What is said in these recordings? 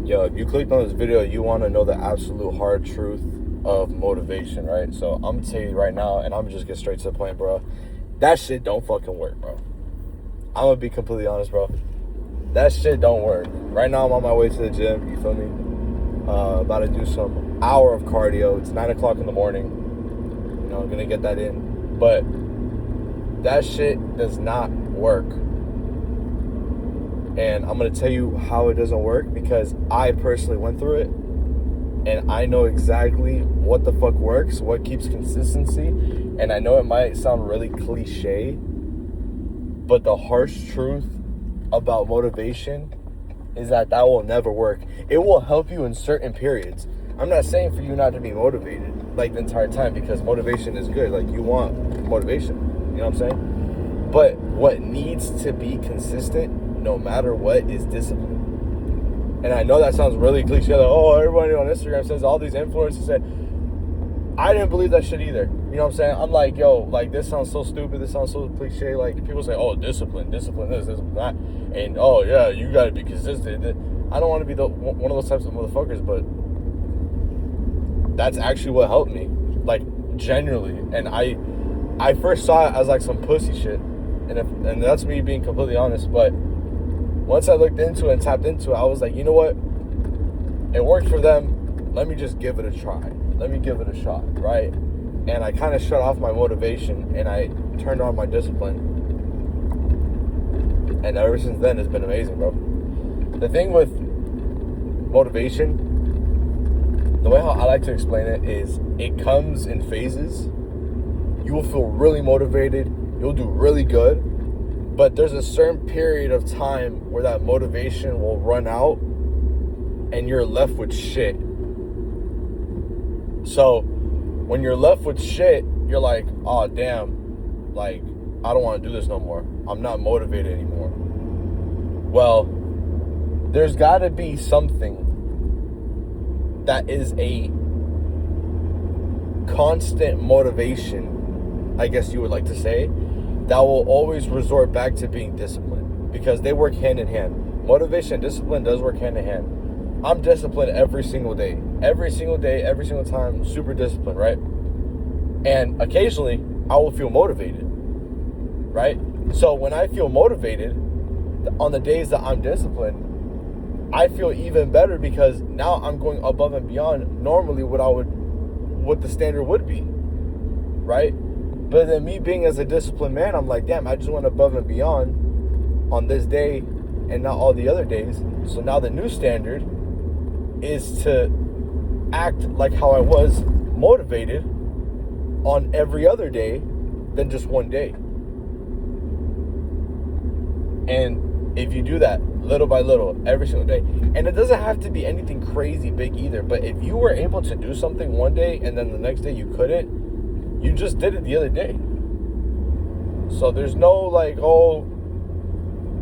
Yo, if you clicked on this video, you want to know the absolute hard truth of motivation, right? So I'm gonna tell you right now, and I'm gonna just get straight to the point, bro. That shit don't fucking work, bro. I'm gonna be completely honest, bro. That shit don't work. Right now, I'm on my way to the gym. You feel me? About to do some hour of cardio. It's 9 o'clock in the morning. You know, I'm gonna get that in, but that shit does not work. And I'm going to tell you how it doesn't work because I personally went through it. And I know exactly what the fuck works, what keeps consistency. And I know it might sound really cliche, but the harsh truth about motivation is that will never work. It will help you in certain periods. I'm not saying for you not to be motivated like the entire time, because motivation is good. Like, you want motivation. You know what I'm saying? But what needs to be consistent no matter what is discipline. And I know that sounds really cliche, like, oh, everybody on Instagram says, all these influencers said. I didn't believe that shit either. You know what I'm saying? I'm like, yo, like, this sounds so stupid, this sounds so cliche. Like, people say, oh, discipline this, discipline that, and oh yeah, you gotta be consistent. I don't want to be one of those types of motherfuckers, but that's actually what helped me, like, genuinely. And I first saw it as like some pussy shit, and that's me being completely honest, but once I looked into it and tapped into it, I was like, you know what? It worked for them. Let me just give it a try. Let me give it a shot, right? And I kind of shut off my motivation and I turned on my discipline. And ever since then, it's been amazing, bro. The thing with motivation, the way how I like to explain it is it comes in phases. You will feel really motivated. You'll do really good. But there's a certain period of time where that motivation will run out and you're left with shit. So when you're left with shit, you're like, oh, damn, like, I don't want to do this no more. I'm not motivated anymore. Well, there's got to be something that is a constant motivation, I guess you would like to say, that will always resort back to being disciplined, because they work hand in hand. Motivation and discipline does work hand in hand. I'm disciplined every single day, every single time, super disciplined, right? And occasionally I will feel motivated, right? So when I feel motivated on the days that I'm disciplined, I feel even better, because now I'm going above and beyond normally what the standard would be, right? But then me being as a disciplined man, I'm like, damn, I just went above and beyond on this day and not all the other days. So now the new standard is to act like how I was motivated on every other day than just one day. And if you do that little by little, every single day, and it doesn't have to be anything crazy big either, but if you were able to do something one day and then the next day you couldn't, you just did it the other day. So there's no like, oh,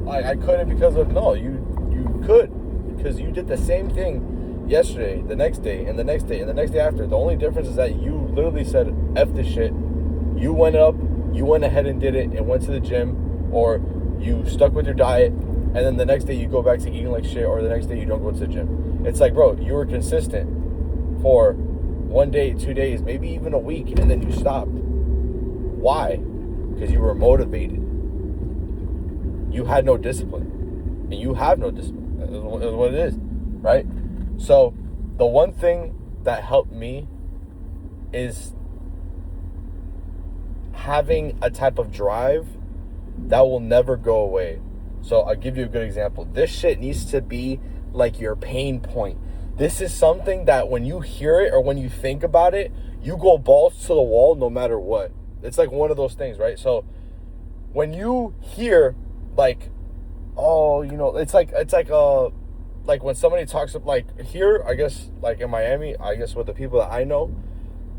I couldn't because of, no, you could, because you did the same thing yesterday, the next day, and the next day, and the next day after. The only difference is that you literally said, F this shit. You went ahead and did it and went to the gym, or you stuck with your diet, and then the next day you go back to eating like shit, or the next day you don't go to the gym. It's like, bro, you were consistent for 1 day, 2 days, maybe even a week, and then you stopped. Why? Because you were motivated. You had no discipline. And you have no discipline. That's what it is, right? So the one thing that helped me is having a type of drive that will never go away. So I'll give you a good example. This shit needs to be like your pain point. This is something that when you hear it or when you think about it, you go balls to the wall no matter what. It's like one of those things, right? So when you hear like, oh, you know, it's like when somebody talks, like here, I guess, like in Miami, I guess with the people that I know,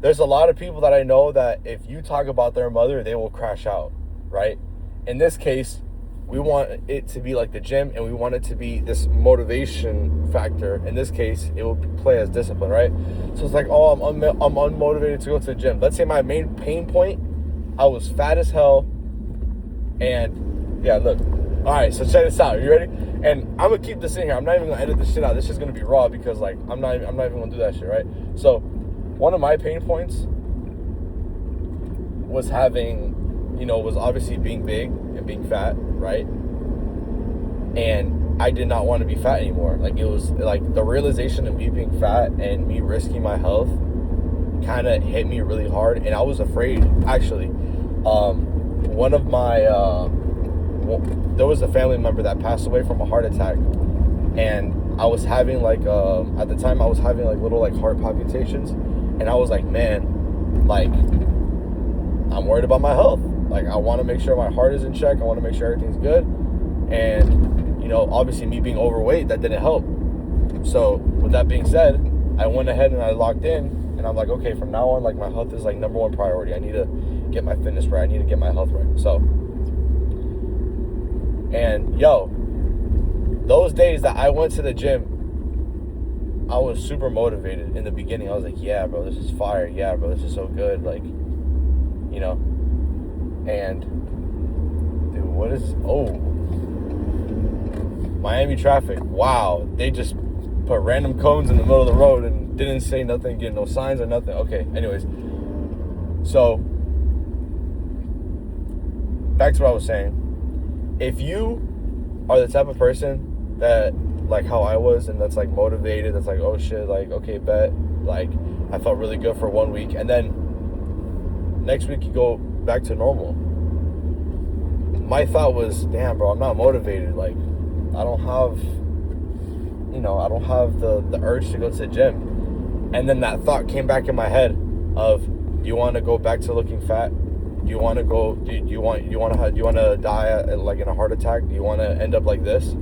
there's a lot of people that I know that if you talk about their mother, they will crash out, right? In this case, we want it to be like the gym, and we want it to be this motivation factor. In this case, it will play as discipline, right? So it's like, oh, I'm unmotivated to go to the gym. Let's say my main pain point, I was fat as hell, and yeah, look. All right, so check this out. You ready? And I'm gonna keep this in here. I'm not even gonna edit this shit out. This is gonna be raw because like I'm not even gonna do that shit, right? So one of my pain points was was obviously being big and being fat, right? And I did not want to be fat anymore. Like it was like the realization of me being fat and me risking my health kind of hit me really hard, and I was afraid actually. One of my there was a family member that passed away from a heart attack, and I was having like at the time I was having like little like heart palpitations, and I was like, man, like I'm worried about my health. Like I want to make sure my heart is in check. I want to make sure everything's good. And obviously me being overweight, that didn't help. So with that being said, I went ahead and I locked in, and I'm like, okay, from now on, like my health is like number one priority. I need to get my fitness right. I need to get my health right. So, and those days that I went to the gym, I was super motivated in the beginning. I was like, yeah, bro, this is fire. Yeah, bro, this is so good. Like, and dude, what is, Miami traffic. Wow. They just put random cones in the middle of the road and didn't say nothing, get no signs or nothing. Okay, anyways. So, back to what I was saying. If you are the type of person that, like how I was, and that's like motivated, that's like, oh shit, like, okay, bet. Like, I felt really good for 1 week, and then next week you go back to normal. My thought was, damn, bro, I'm not motivated. Like, I don't have the urge to go to the gym. And then that thought came back in my head of, do you want to go back to looking fat? Do you want to go, do you want to die like in a heart attack? Do you want to end up like this?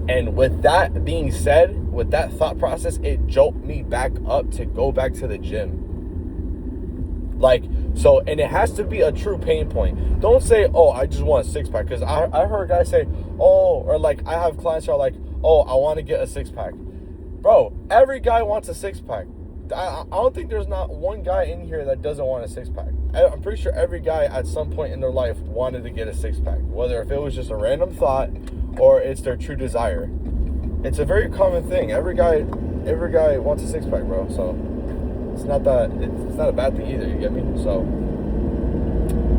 And with that being said, with that thought process, it jolted me back up to go back to the gym. Like, so, and it has to be a true pain point. Don't say, oh, I just want a six-pack. Because I heard guys say, oh, or like, I have clients who are like, oh, I want to get a six-pack. Bro, every guy wants a six-pack. I don't think there's not one guy in here that doesn't want a six-pack. I'm pretty sure every guy at some point in their life wanted to get a six-pack. Whether if it was just a random thought or it's their true desire. It's a very common thing. Every guy wants a six-pack, bro. So it's not a bad thing either, you get me? So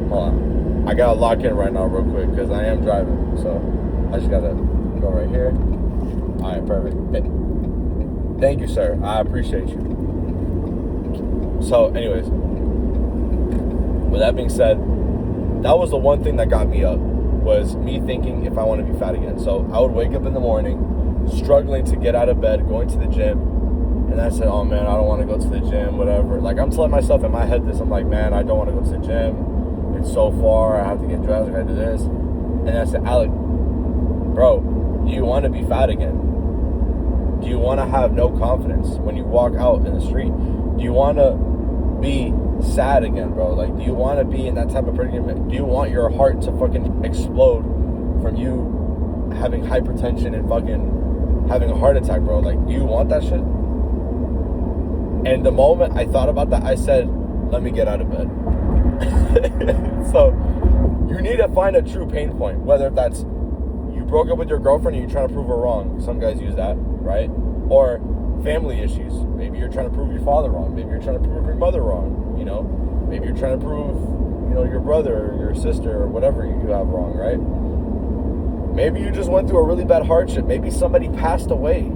hold on. I gotta lock in right now real quick because I am driving. So I just gotta go right here. Alright, perfect. Thank you, sir. I appreciate you. So anyways, with that being said, that was the one thing that got me up, was me thinking if I want to be fat again. So I would wake up in the morning struggling to get out of bed, going to the gym, and I said, oh man, I don't want to go to the gym, whatever. Like, I'm telling myself in my head this, I'm like, man, I don't want to go to the gym, it's so far, I have to get dressed, I gotta do this. And I said, Alec, bro, do you want to be fat again? Do you want to have no confidence when you walk out in the street? Do you want to be sad again, bro? Like, do you want to be in that type of predicament? Do you want your heart to fucking explode from you having hypertension and fucking having a heart attack, bro? Like, do you want that shit? And the moment I thought about that, I said, let me get out of bed. So you need to find a true pain point, whether that's you broke up with your girlfriend and you're trying to prove her wrong. Some guys use that, right? Or family issues. Maybe you're trying to prove your father wrong. Maybe you're trying to prove your mother wrong, Maybe you're trying to prove, your brother or your sister or whatever you have wrong, right? Maybe you just went through a really bad hardship. Maybe somebody passed away.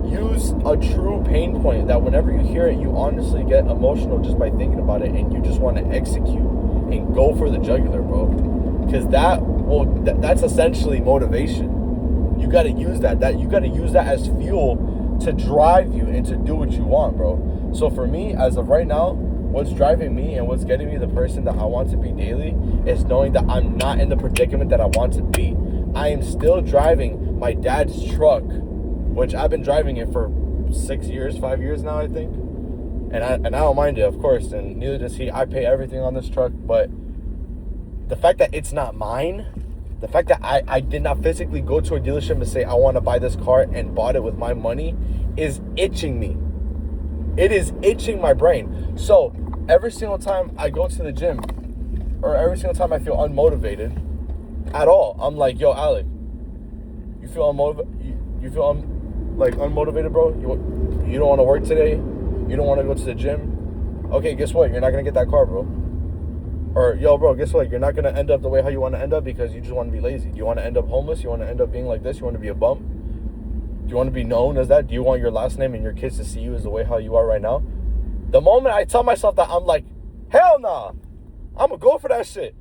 Use a true pain point that whenever you hear it, you honestly get emotional just by thinking about it, and you just want to execute and go for the jugular, bro. Because that's essentially motivation. You got to use that. You got to use that as fuel to drive you and to do what you want, bro. So for me, as of right now, what's driving me and what's getting me the person that I want to be daily is knowing that I'm not in the predicament that I want to be. I am still driving my dad's truck, which I've been driving it for 5 years now, I think. And I don't mind it, of course, and neither does he. I pay everything on this truck, but the fact that it's not mine, the fact that I did not physically go to a dealership and say I want to buy this car and bought it with my money is itching me. It is itching my brain. So every single time I go to the gym, or every single time I feel unmotivated at all, I'm like, yo, Alec, feel like unmotivated, bro. You don't want to work today. You don't want to go to the gym. Okay, guess what? You're not gonna get that car, bro. Or yo, bro, guess what? You're not gonna end up the way how you want to end up because you just want to be lazy. Do you want to end up homeless? You want to end up being like this? You want to be a bum? Do you want to be known as that? Do you want your last name and your kids to see you as the way how you are right now? The moment I tell myself that, I'm like, hell nah, I'm gonna go for that shit.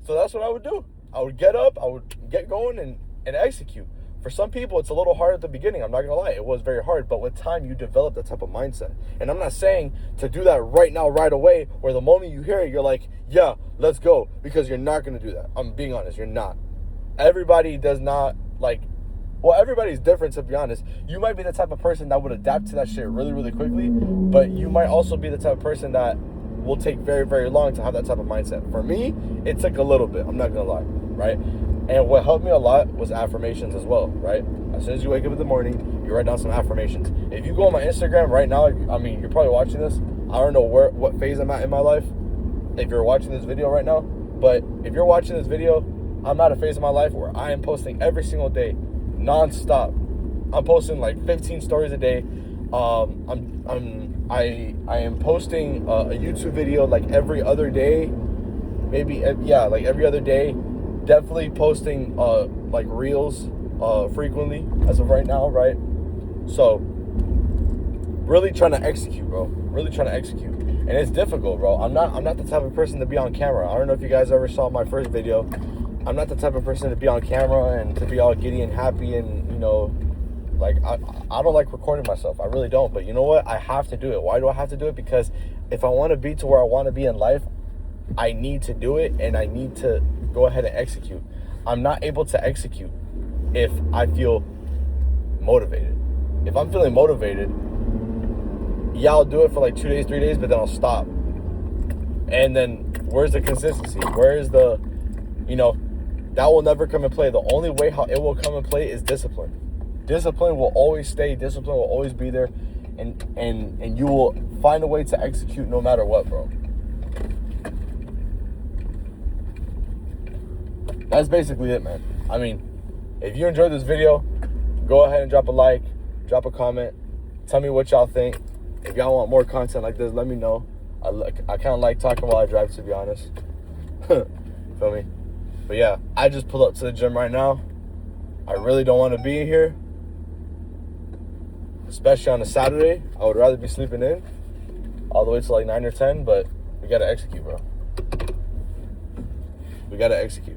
So that's what I would do. I would get up, I would get going and execute. For some people, it's a little hard at the beginning. I'm not gonna lie, it was very hard. But with time, you develop that type of mindset. And I'm not saying to do that right now, right away, where the moment you hear it, you're like, yeah, let's go. Because you're not gonna do that. I'm being honest, you're not. Everybody does not everybody's different, to be honest. You might be the type of person that would adapt to that shit really, really quickly, but you might also be the type of person that will take very, very long to have that type of mindset. For me, it took a little bit, I'm not gonna lie, right? And what helped me a lot was affirmations as well, right? As soon as you wake up in the morning, you write down some affirmations. If you go on my Instagram right now, I mean, you're probably watching this. I don't know what phase I'm at in my life, if you're watching this video right now, but if you're watching this video, I'm at a phase of my life where I am posting every single day, non-stop. I'm posting like 15 stories a day. I am posting a YouTube video like every other day, like every other day. Definitely posting like reels frequently as of right now, right? So really trying to execute, bro. Really trying to execute, and it's difficult, bro. I'm not the type of person to be on camera. I don't know if you guys ever saw my first video. I'm not the type of person to be on camera and to be all giddy and happy and, you know, like, I don't like recording myself. I really don't. But you know what? I have to do it. Why do I have to do it? Because if I want to be to where I want to be in life, I need to do it and I need to go ahead and execute. I'm not able to execute if I feel motivated. If I'm feeling motivated, yeah, I'll do it for like 2 days, 3 days, but then I'll stop. And then where's the consistency? Where's the, you know, that will never come in play. The only way how it will come in play is discipline. Discipline will always stay. Discipline will always be there. And you will find a way to execute no matter what, bro. That's basically it, man. I mean, if you enjoyed this video, go ahead and drop a like, drop a comment. Tell me what y'all think. If y'all want more content like this, let me know. I kind of like talking while I drive, to be honest. Feel me? But yeah, I just pulled up to the gym right now. I really don't want to be here, especially on a Saturday. I would rather be sleeping in all the way to like 9 or 10, but we got to execute, bro. We got to execute.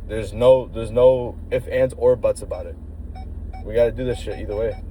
There's no ifs, ands, or buts about it. We got to do this shit either way.